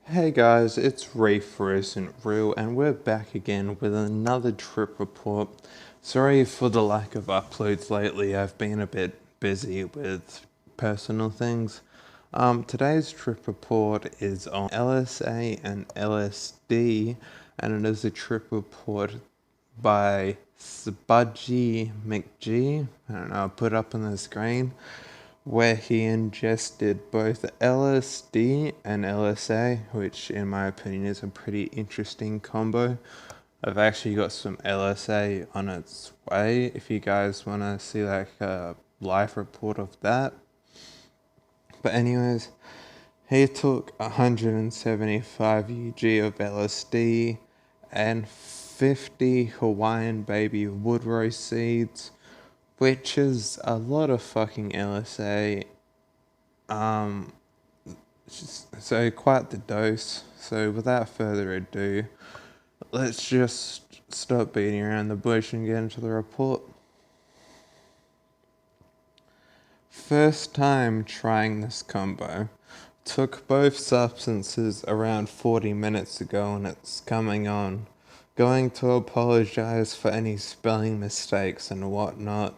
Hey guys, it's Reefr isn't real, and we're back again with another trip report. Sorry for the lack of uploads lately. I've been a bit busy with personal things. Today's trip report is on LSA and LSD, and it is a trip report by Spudgy McG. I don't know. I'll put up on the screen where he ingested both LSD and LSA, which in my opinion is a pretty interesting combo. I've actually got some LSA on its way if you guys want to see like a live report of that. But anyways, he took 175 UG of LSD and 50 Hawaiian baby woodrose seeds, which is a lot of fucking LSA. Um, so quite the dose. So without further ado, let's just stop beating around the bush and get into the report. First time trying this combo. Took both substances around 40 minutes ago and it's coming on. Going to apologize for any spelling mistakes and whatnot.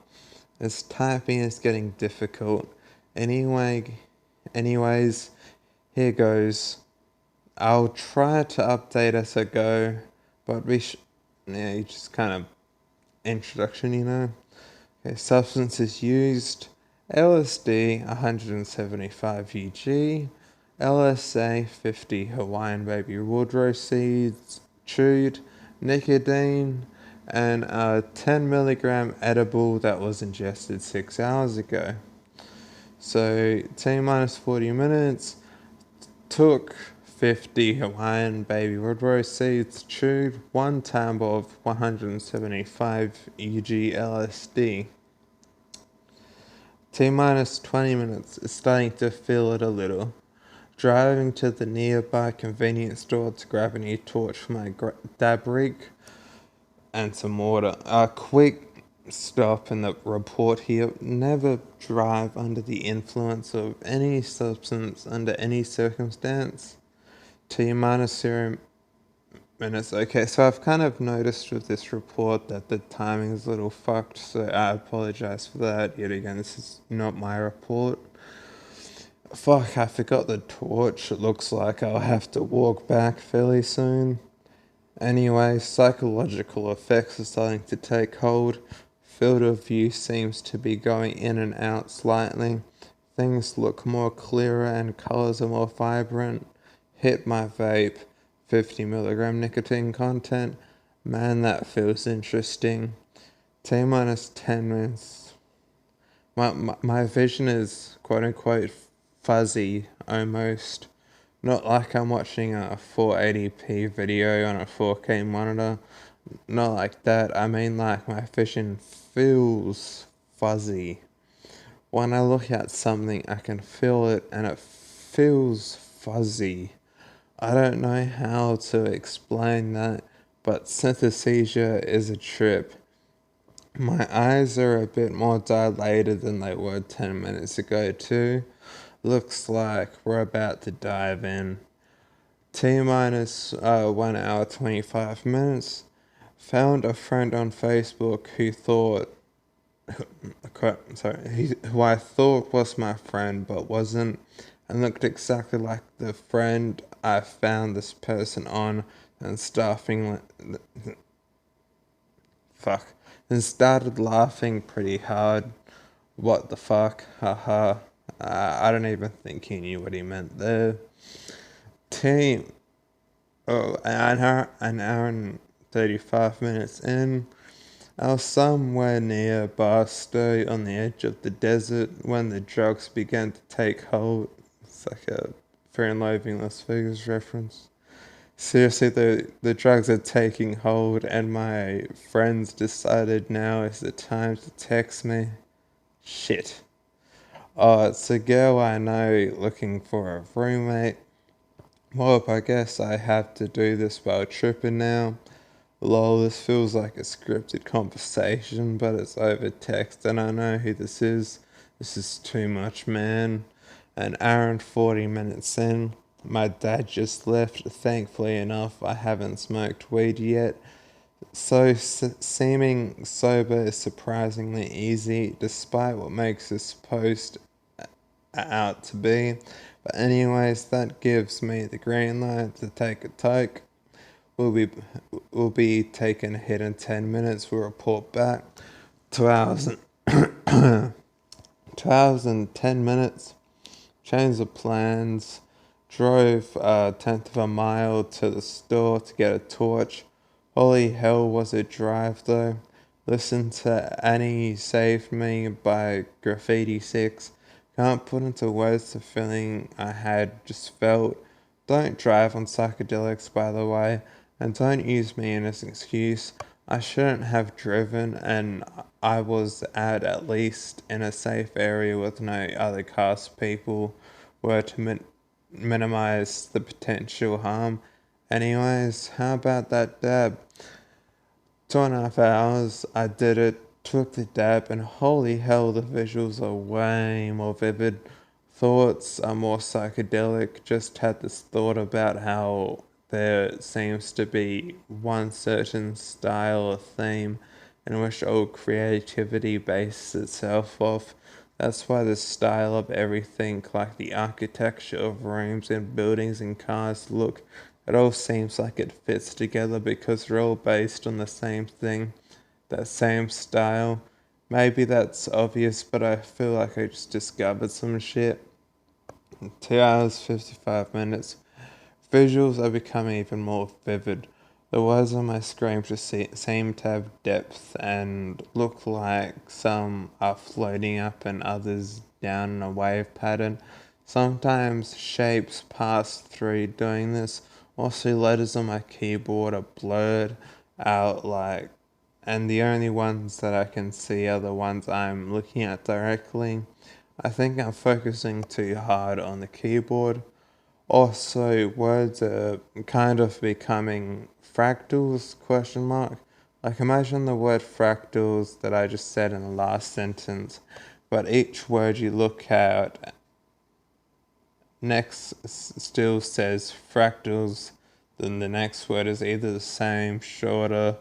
This typing is getting difficult. Anyways, here goes. I'll try to update as I go, but you just kind of introduction, you know. Okay, substances used: LSD 175 UG, LSA 50 Hawaiian baby woodrose seeds chewed, nicotine, and a 10 milligram edible that was ingested 6 hours ago. So T minus 40 minutes, took 50 Hawaiian baby woodrose seeds chewed, 1 tab of 175 UG LSD. T minus 20 minutes is starting to feel it a little. Driving to the nearby convenience store to grab a new torch for my dab rig and some water. A quick stop in the report here: never drive under the influence of any substance under any circumstance. T minus 0 minutes. Okay, so I've kind of noticed with this report that the timing is a little fucked, so I apologize for that. Yet again, this is not my report. Fuck, I forgot the torch. It looks like I'll have to walk back fairly soon. Anyway, psychological effects are starting to take hold. Field of view seems to be going in and out slightly. Things look more clearer and colors are more vibrant. Hit my vape. 50 milligram nicotine content. Man, that feels interesting. T minus 10 minutes. My vision is quote unquote fuzzy almost. Not like I'm watching a 480p video on a 4K monitor. Not like that. I mean like my vision feels fuzzy. When I look at something, I can feel it and it feels fuzzy. I don't know how to explain that, but synesthesia is a trip. My eyes are a bit more dilated than they were 10 minutes ago too. Looks like we're about to dive in. T minus 1 hour 25 minutes. Found a friend on Facebook who I thought was my friend but wasn't, and looked exactly like the friend I found this person on, and and started laughing pretty hard. What the fuck? Haha. I don't even think he knew what he meant there. Team. Oh, an hour and 35 minutes in. I was somewhere near Barstow on the edge of the desert when the drugs began to take hold. It's like a Fear and Loathing Las Vegas reference. Seriously, the drugs are taking hold, and my friends decided now is the time to text me. Shit. Oh, it's a girl I know looking for a roommate. Well, I guess I have to do this while tripping now. Lol, this feels like a scripted conversation, but it's over text, and I know who this is. This is too much, man. An hour and 40 minutes in. My dad just left. Thankfully enough, I haven't smoked weed yet. So seeming sober is surprisingly easy, despite what makes this post out to be. But anyways, that gives me the green light to take a toke. We'll be taking a hit in 10 minutes. We'll report back. 2 hours and 2 hours and 10 minutes. Changed the plans. Drove a tenth of a mile to the store to get a torch. Holy hell was a drive though. Listened to Annie Saved Me by Graffiti 6. Can't put into words the feeling I had just felt. Don't drive on psychedelics, by the way, and don't use me as an excuse. I shouldn't have driven, and I was at least in a safe area with no other cars. People were to minimize the potential harm. Anyways, how about that dab? 2.5 hours, I did it, took the dab, and holy hell, the visuals are way more vivid. Thoughts are more psychedelic. Just had this thought about how there seems to be one certain style or theme in which all creativity bases itself off. That's why the style of everything, like the architecture of rooms and buildings and cars, look, it all seems like it fits together because they're all based on the same thing, that same style. Maybe that's obvious, but I feel like I just discovered some shit. 2 hours, 55 minutes. Visuals are becoming even more vivid. The words on my screen just seem to have depth and look like some are floating up and others down in a wave pattern. Sometimes shapes pass through doing this. Also, letters on my keyboard are blurred out and the only ones that I can see are the ones I'm looking at directly. I think I'm focusing too hard on the keyboard. Also, words are kind of becoming fractals, question mark. Like imagine the word fractals that I just said in the last sentence, but each word you look at next still says fractals, then the next word is either the same, shorter,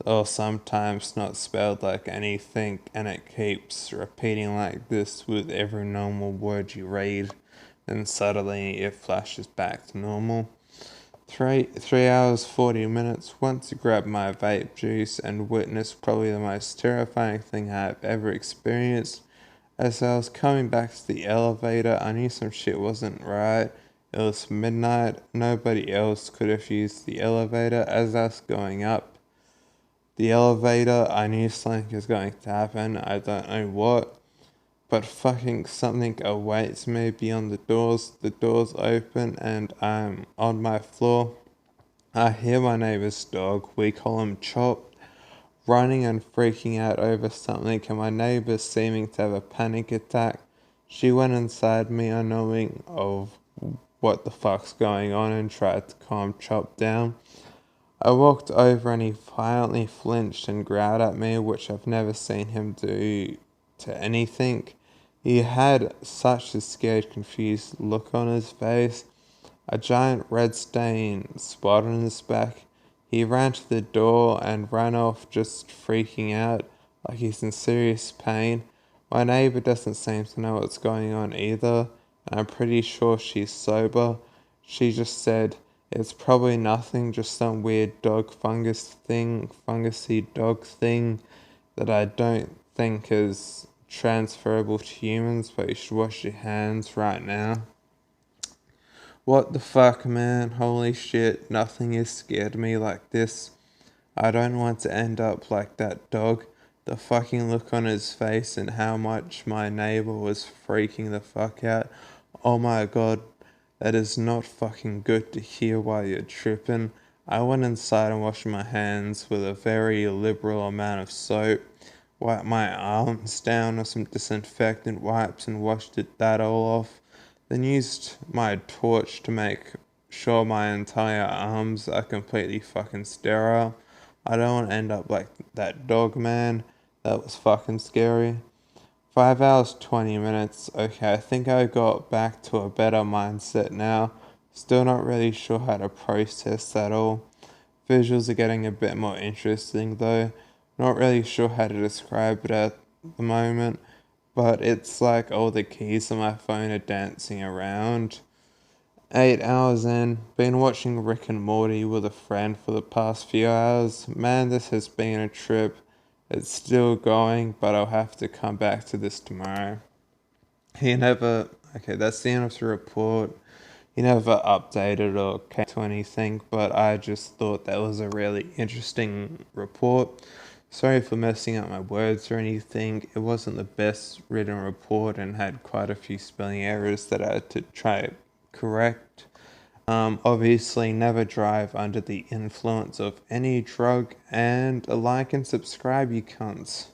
or sometimes not spelled like anything, and it keeps repeating like this with every normal word you read. Then suddenly it flashes back to normal. 3 hours 40 minutes. Went to grab my vape juice and witnessed probably the most terrifying thing I've ever experienced. As I was coming back to the elevator, I knew some shit wasn't right. It was midnight. Nobody else could have used the elevator. As I was going up the elevator, I knew something was going to happen. I don't know what. But fucking something awaits me beyond the doors. The doors open and I'm on my floor. I hear my neighbor's dog, we call him Chop, running and freaking out over something, and my neighbor seeming to have a panic attack. She went inside me unknowing of what the fuck's going on and tried to calm Chop down. I walked over and he violently flinched and growled at me, which I've never seen him do to anything. He had such a scared, confused look on his face, a giant red stain spot on his back. He ran to the door and ran off, just freaking out, like he's in serious pain. My neighbor doesn't seem to know what's going on either, and I'm pretty sure she's sober. She just said, it's probably nothing, just some weird fungusy dog thing that I don't think is transferable to humans, but you should wash your hands right now. What the fuck, man? Holy shit, nothing has scared me like this. I don't want to end up like that dog. The fucking look on his face and how much my neighbor was freaking the fuck out. Oh my god, that is not fucking good to hear while you're tripping. I went inside and washed my hands with a very liberal amount of soap. Wiped my arms down with some disinfectant wipes and washed that all off. Then used my torch to make sure my entire arms are completely fucking sterile. I don't want to end up like that dog, man. That was fucking scary. 5 hours 20 minutes. Okay, I think I got back to a better mindset now. Still not really sure how to process that all. Visuals are getting a bit more interesting though. Not really sure how to describe it at the moment, but it's like all the keys on my phone are dancing around. 8 hours in, been watching Rick and Morty with a friend for the past few hours. Man, this has been a trip. It's still going, but I'll have to come back to this tomorrow. He never. Okay, that's the end of the report. He never updated or came to anything, but I just thought that was a really interesting report. Sorry for messing up my words or anything. It wasn't the best written report and had quite a few spelling errors that I had to try correct. Obviously, never drive under the influence of any drug, and like and subscribe, you cunts.